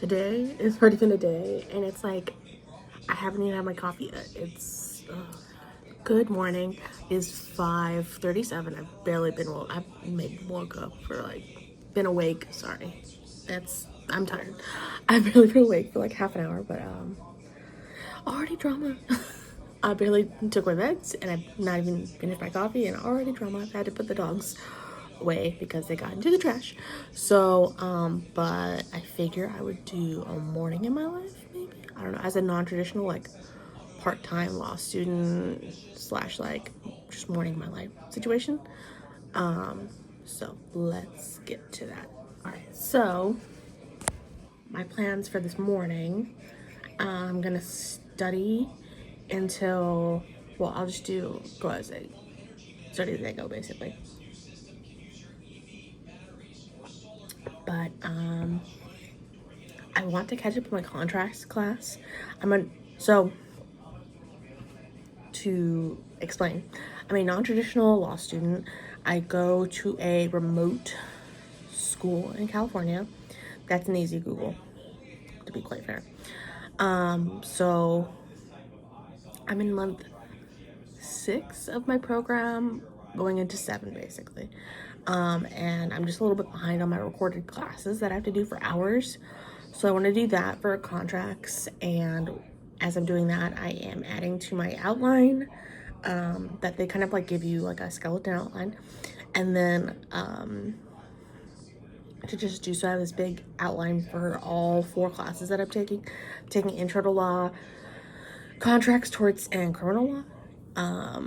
Today is already been a day, and it's like I haven't even had my coffee yet. It's good morning. It's 5:37. I've barely been woke. I've made woke up for been awake. Sorry, I'm tired. I've barely been awake for like half an hour, but already drama. I barely took my meds, and I've not even finished my coffee, and already drama. I've had to put the dogs away because they got into the trash. So, but I figure I would do a morning in my life, maybe. I don't know, as a non-traditional, like part-time law student slash like just morning in my life situation. So let's get to that. All right. So my plans for this morning, I'm gonna study until, well, I'll just go as I study as I go, basically. But I want to catch up with my contracts class. So to explain, I'm a non-traditional law student. I go to a remote school in California. That's an easy Google, to be quite fair. So I'm in month 6 of my program, going into 7 basically. And I'm just a little bit behind on my recorded classes that I have to do for hours. So I want to do that for contracts, and as I'm doing that, I am adding to my outline that they kind of like give you like a skeleton outline, and then to just do so I have this big outline for all 4 classes that I'm taking intro to law, contracts, torts, and criminal law.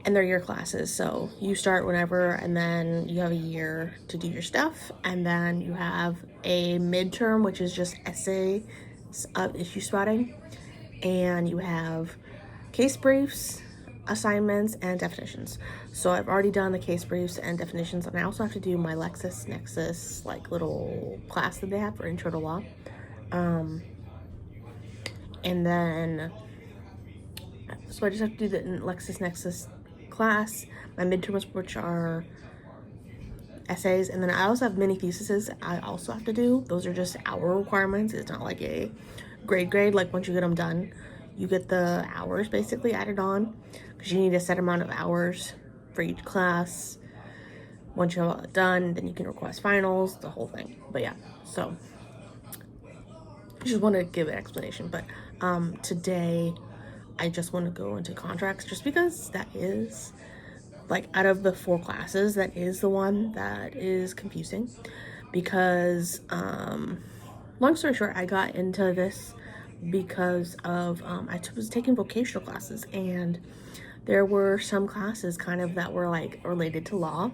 And they're year classes, so you start whenever, and then you have a year to do your stuff, and then you have a midterm, which is just essay issue spotting, and you have case briefs, assignments, and definitions. So I've already done the case briefs and definitions, and I also have to do my LexisNexis like little class that they have for intro to law. And then so I just have to do the LexisNexis class, my midterms, which are essays, and then I also have mini theses I also have to do. Those are just hour requirements. It's not like a grade. Like once you get them done, you get the hours basically added on, because you need a set amount of hours for each class. Once you have it done, then you can request finals, the whole thing. But yeah, so I just want to give an explanation. But today I just want to go into contracts, just because that is, like, out of the 4 classes, that is the one that is confusing. Because long story short, I got into this because of I was taking vocational classes, and there were some classes kind of that were like related to law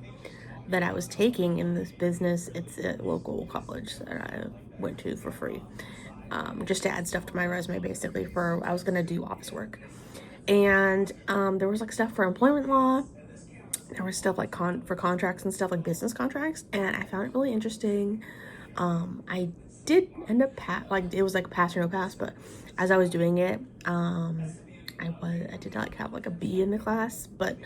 that I was taking in this business. It's a local college that I went to for free, just to add stuff to my resume, basically. I was gonna do office work, and there was like stuff for employment law. There was stuff like for contracts and stuff, like business contracts, and I found it really interesting. I did end up it was like pass or no pass, but as I was doing it, I did not like have like a B in the class, but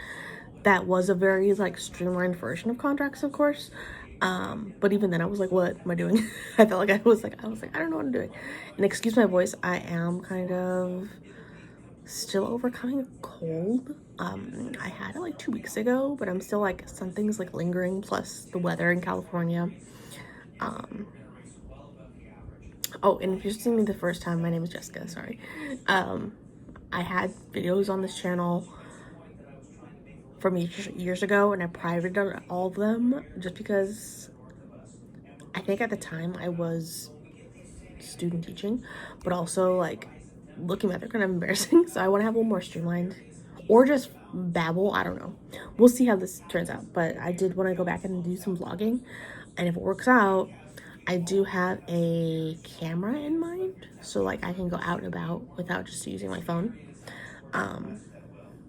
that was a very like streamlined version of contracts, of course. But even then I was like, what am I doing? I felt like I was like, I don't know what I'm doing. And excuse my voice, I am kind of still overcoming a cold. I had it like 2 weeks ago, but I'm still like, something's like lingering, plus the weather in California. Oh, and if you're seeing me the first time, my name is Jessica, sorry. I had videos on this channel from years ago, and I privated all of them just because I think at the time I was student teaching, but also like looking back, they're kind of embarrassing. So I want to have a little more streamlined, or just babble. I don't know. We'll see how this turns out. But I did want to go back and do some vlogging, and if it works out, I do have a camera in mind, so like I can go out and about without just using my phone.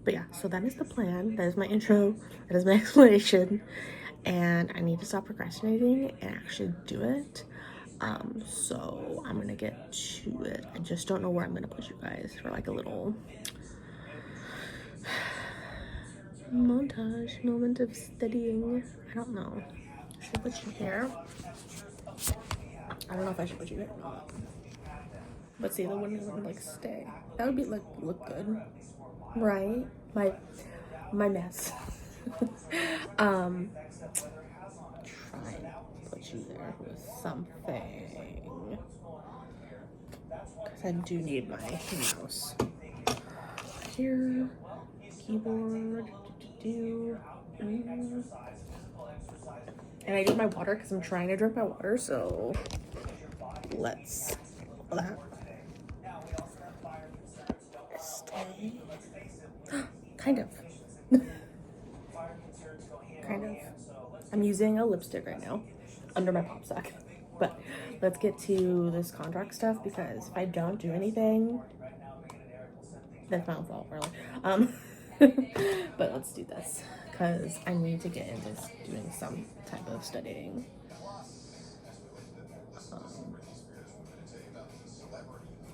But yeah, so that is the plan. That is my intro. That is my explanation. And I need to stop procrastinating and actually do it. So I'm gonna get to it. I just don't know where I'm gonna put you guys for like a little montage moment of studying. I don't know. Should I put you here? I don't know if I should put you there or not. But see, that wouldn't like stay. That would be like look good, right? My mess. Try and put you there with something, because I do need my mouse. Here, keyboard, and I need my water because I'm trying to drink my water. So let's that stay. Kind of. Kind of. I'm using a lipstick right now under my pop sock. But let's get to this contract stuff, because if I don't do anything, that's my own fault, really. But let's do this because I need to get into doing some type of studying.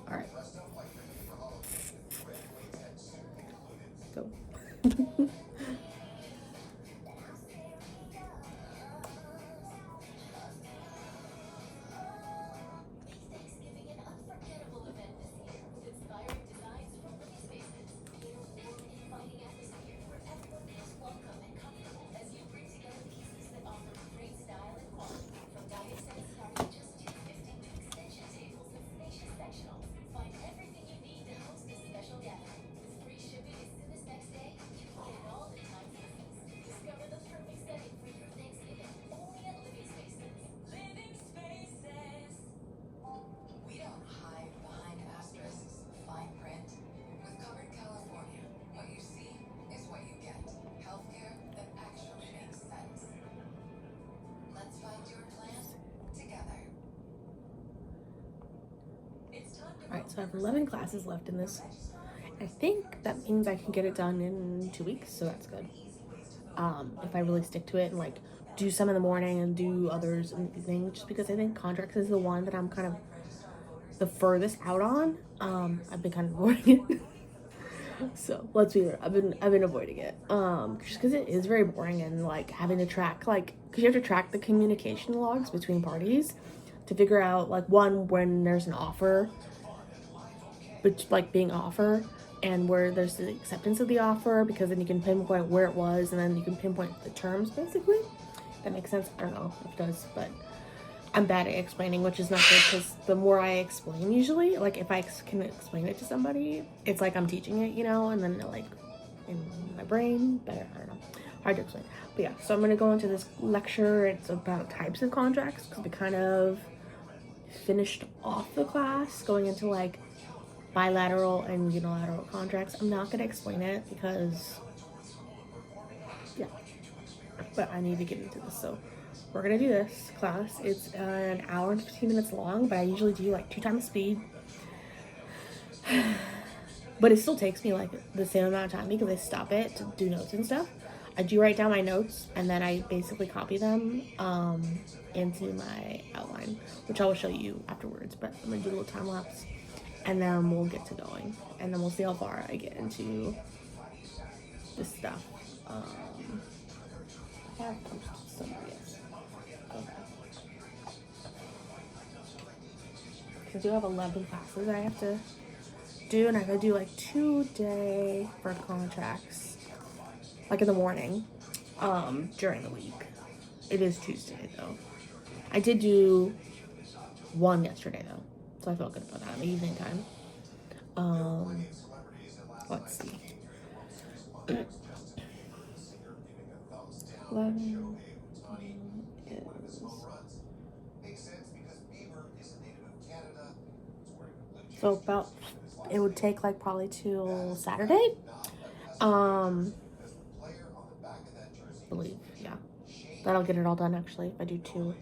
All right. Go. Alright, so I have 11 classes left in this. I think that means I can get it done in 2 weeks, so that's good. If I really stick to it and like do some in the morning and do others in the evening, just because I think contracts is the one that I'm kind of the furthest out on. I've been kind of avoiding it. So let's be real, I've been avoiding it. Just because it is very boring, and like having to track, like, because you have to track the communication logs between parties to figure out, like, one, when there's an offer, which like being offer, and where there's the acceptance of the offer, because then you can pinpoint where it was, and then you can pinpoint the terms, basically. That makes sense. I don't know if it does, but I'm bad at explaining, which is not good, because the more I explain, usually, like, if I can explain it to somebody, it's like I'm teaching it, you know, and then like in my brain better. I don't know, hard to explain. But yeah, so I'm gonna go into this lecture. It's about types of contracts, because we kind of finished off the class going into like bilateral and unilateral contracts. I'm not gonna explain it because, yeah, but I need to get into this. So we're gonna do this class. It's an hour and 15 minutes long, but I usually do like 2 times speed. But it still takes me like the same amount of time, because I stop it to do notes and stuff. I do write down my notes, and then I basically copy them into my outline, which I will show you afterwards. But I'm gonna do a little time lapse, and then we'll get to going, and then we'll see how far I get into this stuff. I do have 11 classes I have to do, and I gotta do like 2 a day for contracts, like in the morning, during the week. It is Tuesday though. I did do 1 yesterday though, so I felt good about that in the evening time. Let's see. 11 is, so about, it would take like probably till Saturday. Believe, yeah. That'll get it all done actually if I do 2.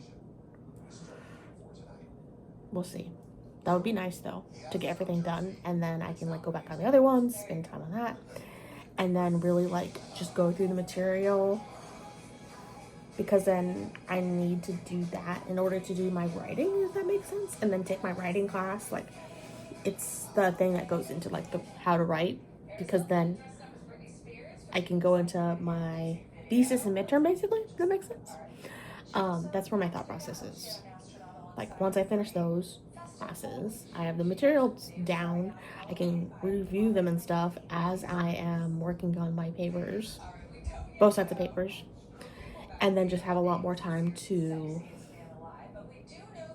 We'll see. That would be nice though, to get everything done, and then I can like go back on the other ones, spend time on that, and then really like just go through the material, because then I need to do that in order to do my writing, if that makes sense, and then take my writing class. Like, it's the thing that goes into like the how to write, because then I can go into my thesis and midterm, basically. Does that make sense? That's where my thought process is. like once I finish those classes, I have the materials down. I can review them and stuff as I am working on my papers, both sets of papers, and then just have a lot more time to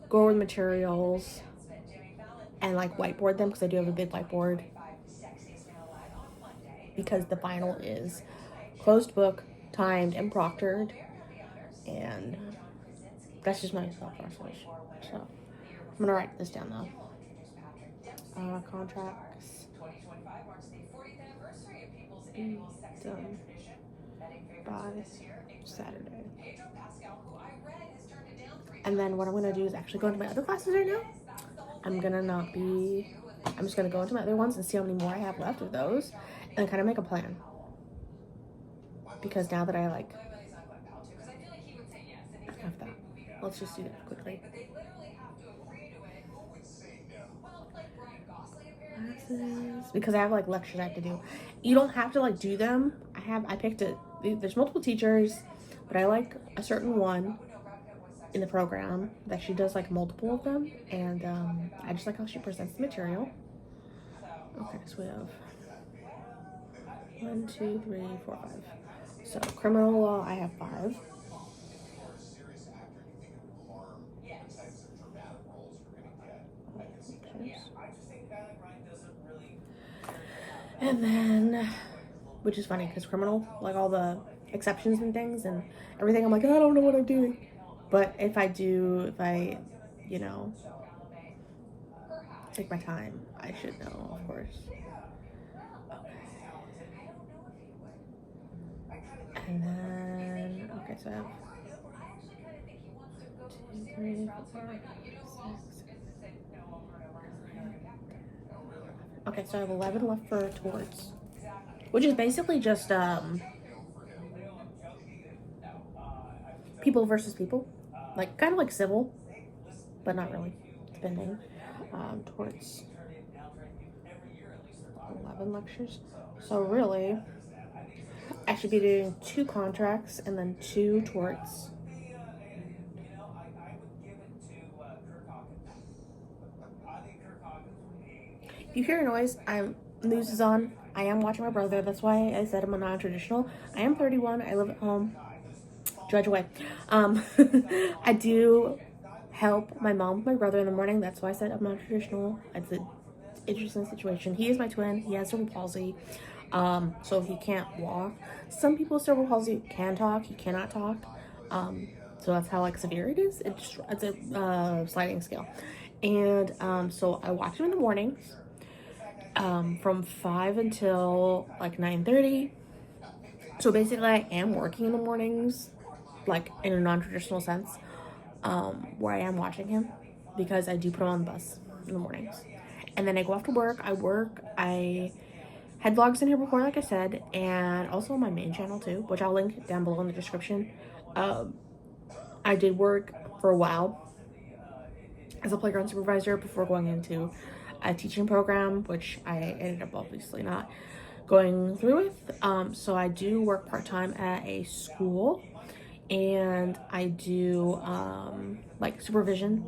go over the materials and like whiteboard them, because I do have a big whiteboard, because the final is closed book, timed, and proctored, and that's just my thought process. So I'm gonna write this down though. Contracts done by Saturday. And then what I'm gonna do is actually go into my other classes right now. I'm just gonna go into my other ones and see how many more I have left of those, and kind of make a plan. Because now that I like have that, let's just do that quickly. Classes, because I have like lectures I have to do. You don't have to like do them. I picked it. There's multiple teachers, but I like a certain one in the program that she does like multiple of them, and I just like how she presents the material. Okay, so we have 1, 2, 3, 4, 5. So criminal law, I have 5. And then, which is funny because criminal, like all the exceptions and things and everything, I'm like, I don't know what I'm doing. But if I, you know, take my time, I should know, of course. And then, okay, so I have 2, 3, 4, 6. Okay, so I have 11 left for torts, which is basically just people versus people, like kind of like civil, but not really, depending. Torts, 11 lectures. So really, I should be doing 2 contracts and then 2 torts. If you hear a noise, news is on. I am watching my brother. That's why I said I'm a non-traditional. I am 31. I live at home. Judge away. I do help my mom with my brother in the morning. That's why I said I'm non-traditional. It's an interesting situation. He is my twin. He has cerebral palsy. So he can't walk. Some people with cerebral palsy can talk. He cannot talk. So that's how like severe it is. It's a sliding scale. And so I watch him in the mornings. From 5 until like 9:30. So basically I am working in the mornings, like in a non-traditional sense, where I am watching him, because I do put him on the bus in the mornings. And then I go off to work. I had vlogs in here before, like I said, and also on my main channel too, which I'll link down below in the description. I did work for a while as a playground supervisor before going into a teaching program, which I ended up obviously not going through with. So I do work part-time at a school, and I do like supervision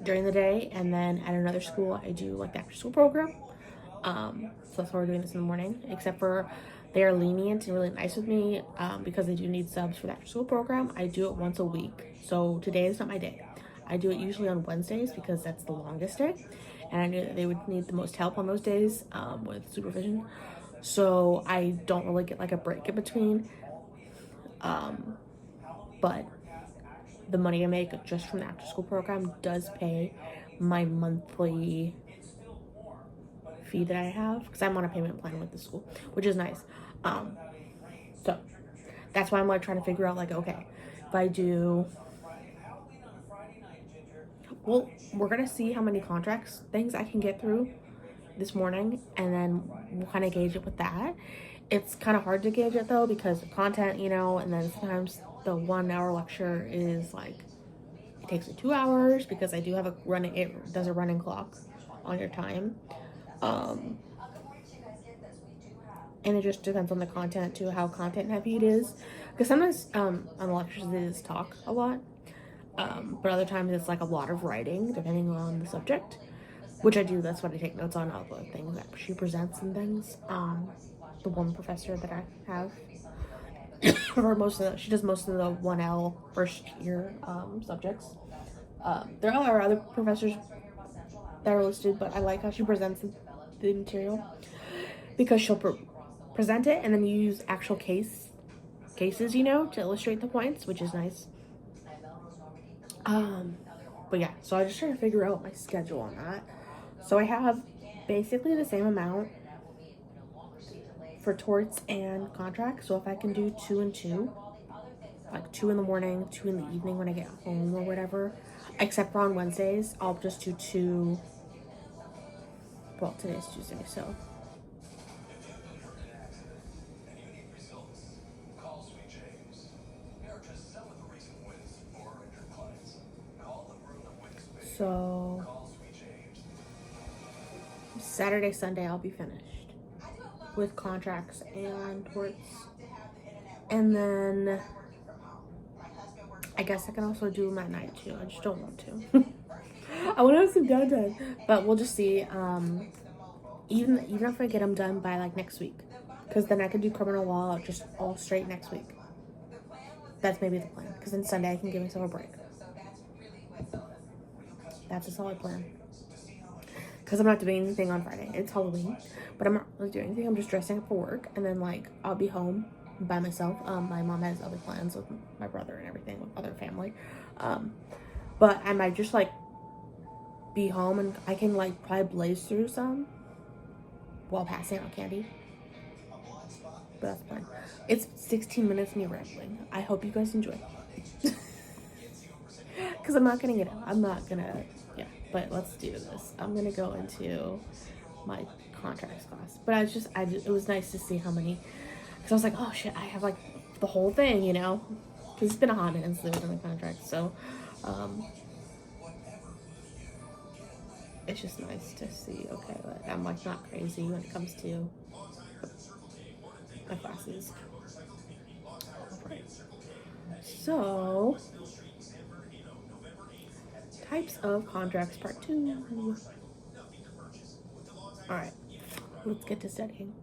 during the day, and then at another school I do like the after school program. So that's why we're doing this in the morning, except for they are lenient and really nice with me, because they do need subs for the after school program. I do it once a week. So today is not my day. I do it usually on Wednesdays because that's the longest day, and I knew that they would need the most help on those days with supervision. So I don't really get like a break in between. But the money I make just from the after school program does pay my monthly fee that I have, because I'm on a payment plan with the school, which is nice. So that's why I'm like trying to figure out like, okay, if I do, well, we're gonna see how many contracts things I can get through this morning, and then we'll kind of gauge it with that. It's kind of hard to gauge it though, because of content, you know, and then sometimes the 1 hour lecture is like, it takes me 2 hours, because I do have it does a running clock on your time. And it just depends on the content too, how content heavy it is, because sometimes on the lectures it is talk a lot, But other times it's like a lot of writing, depending on the subject, which I do. That's what I take notes on, all the things that she presents and things. The one professor that I have, for most of she does most of the 1L first year subjects. There are other professors that are listed, but I like how she presents the material because she'll present it and then you use actual cases, you know, to illustrate the points, which is nice. But yeah, so I just try to figure out my schedule on that. So I have basically the same amount for torts and contracts. So if I can do 2 and 2, like 2 in the morning, 2 in the evening when I get home or whatever, except for on Wednesdays, I'll just do 2. Well, today's Tuesday, so. So Saturday, Sunday, I'll be finished with contracts and torts. And then I guess I can also do them at night too. I just don't want to. I want to have some downtime, but we'll just see. Even if I get them done by like next week, because then I can do criminal law just all straight next week. That's maybe the plan, because then Sunday I can give myself a break. That's a solid plan. Because I'm not doing anything on Friday. It's Halloween, but I'm not really doing anything. I'm just dressing up for work, and then like I'll be home by myself. My mom has other plans with my brother and everything, with other family. But I might just like be home, and I can like probably blaze through some while passing out candy. But that's fine. It's 16 minutes of me rambling. I hope you guys enjoy. Because I'm not gonna get out. I'm not gonna, yeah, but let's do this. I'm gonna go into my contracts class. But it was nice to see how many, because I was like, oh shit, I have like the whole thing, you know? Because it's been a hot minute since I've done the contract, so, it's just nice to see, okay, like, I'm like not crazy when it comes to my classes. Right. So, types of contracts, part 2. Alright, let's get to studying.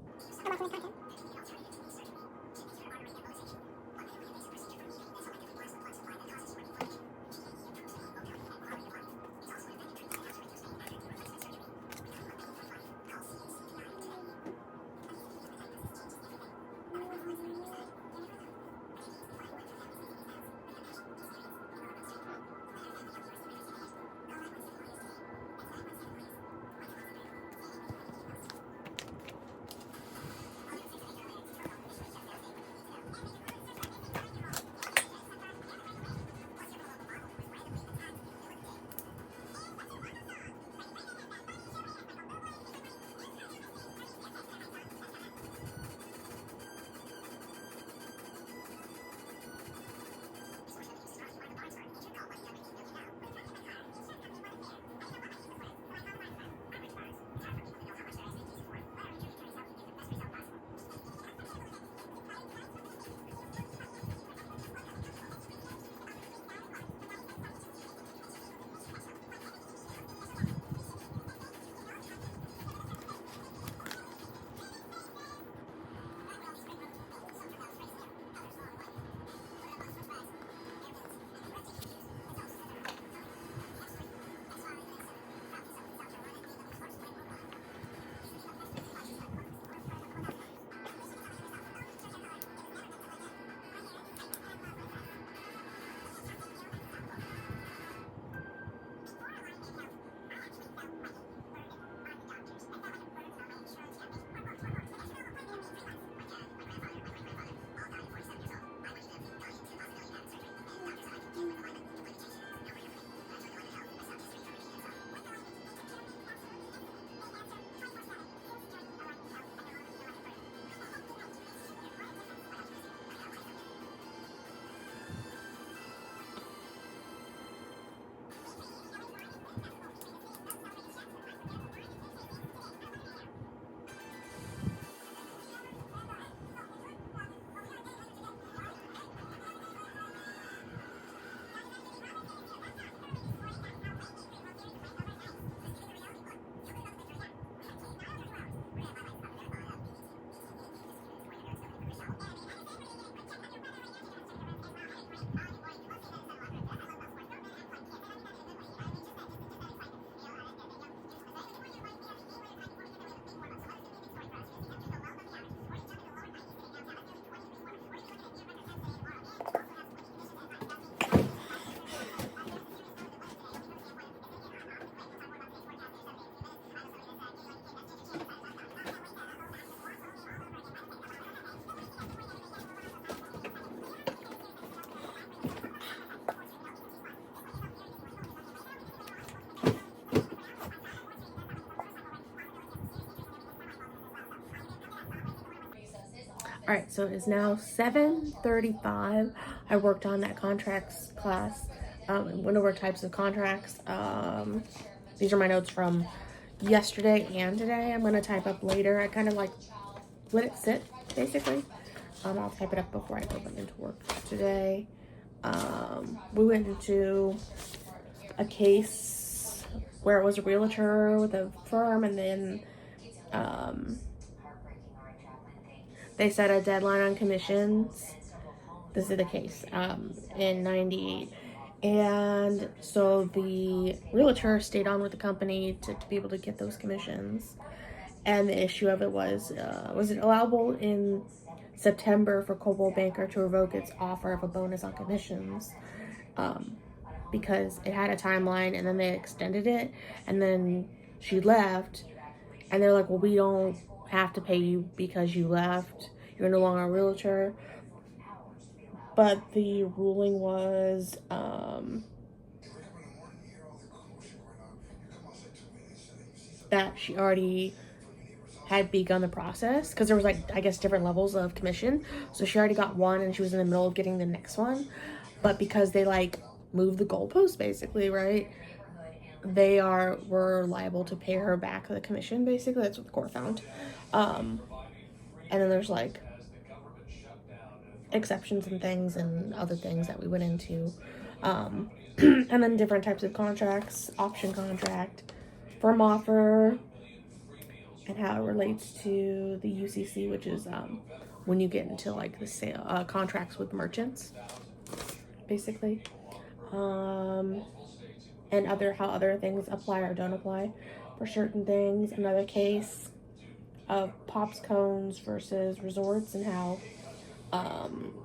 All right, so it's now 7:35. I worked on that contracts class, went over types of contracts. These are my notes from yesterday and today. I'm gonna type up later. I kind of like let it sit, basically. I'll type it up before I go into work today. We went into a case where it was a realtor with a firm, and then they set a deadline on commissions. This is the case in 98. And so the realtor stayed on with the company to be able to get those commissions. And the issue of it was it allowable in September for Coldwell Banker to revoke its offer of a bonus on commissions? Because it had a timeline, and then they extended it, and then she left, and they're like, well, we don't have to pay you because you left. You're no longer a realtor. But the ruling was that she already had begun the process, because there was like, I guess, different levels of commission. So she already got one, and she was in the middle of getting the next one. But because they like moved the goalpost, basically, right, they were liable to pay her back the commission, basically. That's what the court found. And then there's like exceptions and things and other things that we went into. And then different types of contracts, option contract, firm offer, and how it relates to the UCC, which is when you get into like the sale contracts with merchants, basically, and how other things apply or don't apply for certain things. Another case of pops cones versus resorts, and how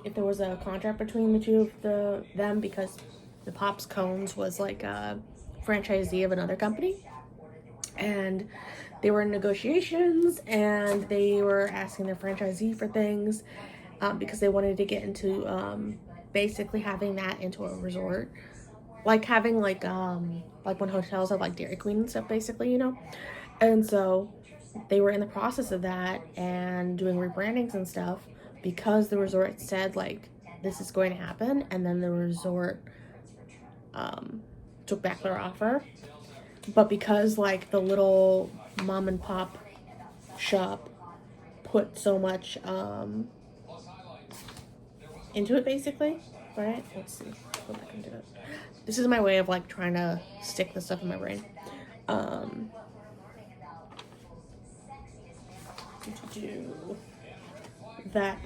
if there was a contract between the two of them, because the pops cones was like a franchisee of another company, and they were in negotiations, and they were asking their franchisee for things because they wanted to get into basically having that into a resort, like having like when hotels have like Dairy Queen and stuff, basically, and so they were in the process of that and doing rebrandings and stuff, because the resort said like this is going to happen, and then the resort took back their offer. But because like the little mom and pop shop put so much into it, basically, right? Let's see, go back into it. This is my way of like trying to stick this stuff in my brain. To do that,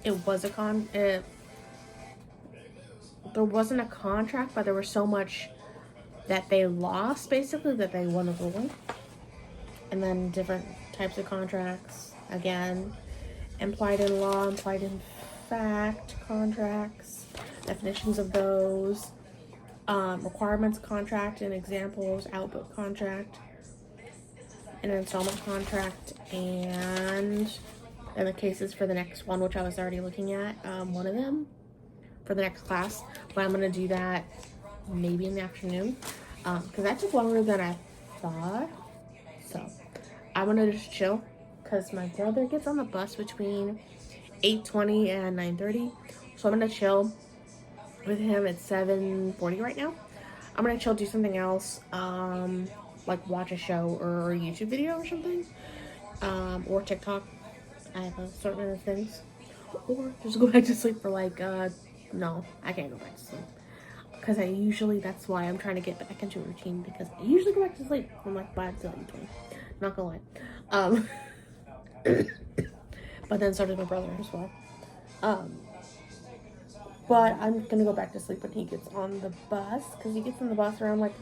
it was there wasn't a contract, but there was so much that they lost, basically, that they won the ruling. And then different types of contracts, again, implied in law, implied in fact contracts, definitions of those, requirements contract and examples, output contract, an installment contract, and the cases for the next one, which I was already looking at, one of them for the next class, but I'm gonna do that maybe in the afternoon, because that took longer than I thought. So I'm gonna just chill, because my brother gets on the bus between 8:20 and 9:30, so I'm gonna chill with him at 7:40 right now. I'm gonna chill, do something else, like watch a show or a YouTube video or something, or TikTok. I have a certain of things, or just go back to sleep for like no, I can't go back to sleep, because that's why I'm trying to get back into a routine, because I usually go back to sleep from like 5 to 8:20. Not gonna lie. But then so does my brother as well. But I'm gonna go back to sleep when he gets on the bus, because he gets on the bus around like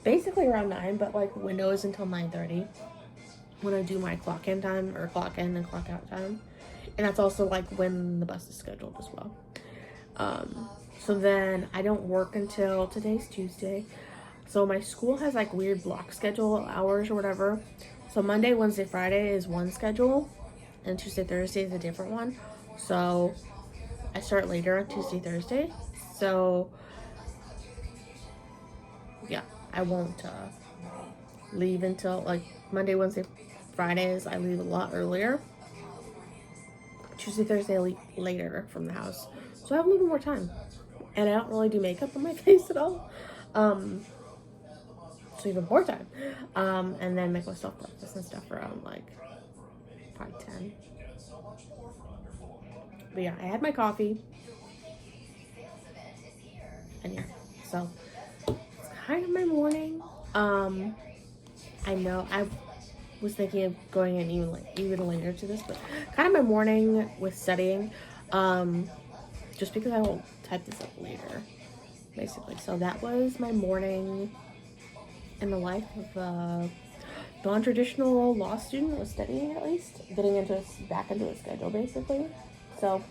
basically around 9, but like window is until 9:30 when I do my clock in time, or clock in and clock out time. And that's also like when the bus is scheduled as well. So then I don't work until, today's Tuesday, so my school has like weird block schedule hours or whatever. So Monday, Wednesday, Friday is one schedule, and Tuesday, Thursday is a different one. So I start later on Tuesday, Thursday. So yeah, I won't leave until like Monday, Wednesday, Fridays I leave a lot earlier. Tuesday, Thursday later from the house, so I have a little more time, and I don't really do makeup on my face at all, so even more time, and then make myself breakfast and stuff around like probably 10. But yeah, I had my coffee, and yeah, so it's kind of my morning. I know I was thinking of going in even later to this, but kind of my morning with studying, just because I will type this up later, basically. So that was my morning in the life of a non-traditional law student that was studying, at least getting back into a schedule, basically. So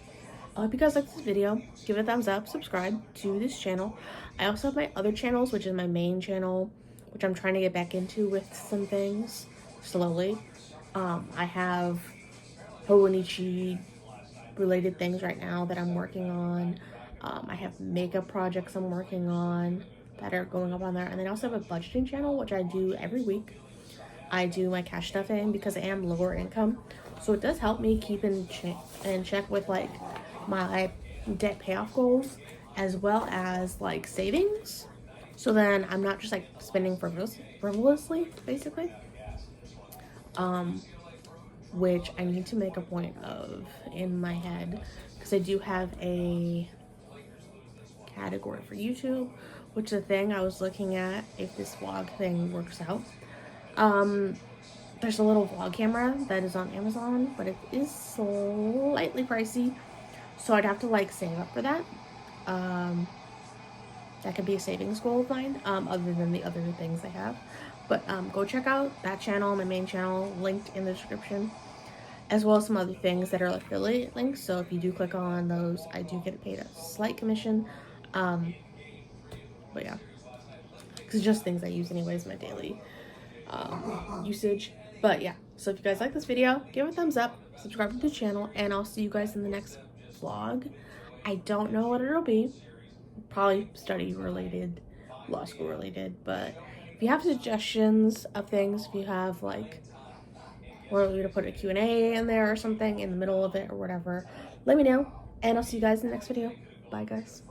I hope you guys like this video. Give it a thumbs up, subscribe to this channel. I also have my other channels, which is my main channel, which I'm trying to get back into with some things slowly. I have Hobonichi related things right now that I'm working on. I have makeup projects I'm working on that are going up on there. And then I also have a budgeting channel, which I do every week. I do my cash stuffing because I am lower income. So it does help me keep in check with like my debt payoff goals, as well as like savings. So then I'm not just like spending frivolously, basically. Which I need to make a point of in my head, because I do have a category for YouTube, which is a thing I was looking at if this vlog thing works out. There's a little vlog camera that is on Amazon, but it is slightly pricey, so I'd have to like save up for that. That could be a savings goal of mine, other than the other things I have. But go check out that channel, my main channel, linked in the description, as well as some other things that are affiliate links. So if you do click on those, I do get paid a slight commission. But yeah, because it's just things I use anyways, my daily usage. But yeah, so if you guys like this video, give it a thumbs up, subscribe to the channel, and I'll see you guys in the next vlog. I don't know what it'll be. Probably study related, law school related, but if you have suggestions of things, if you have like, or you're gonna put a Q&A in there or something in the middle of it or whatever, let me know, and I'll see you guys in the next video. Bye guys.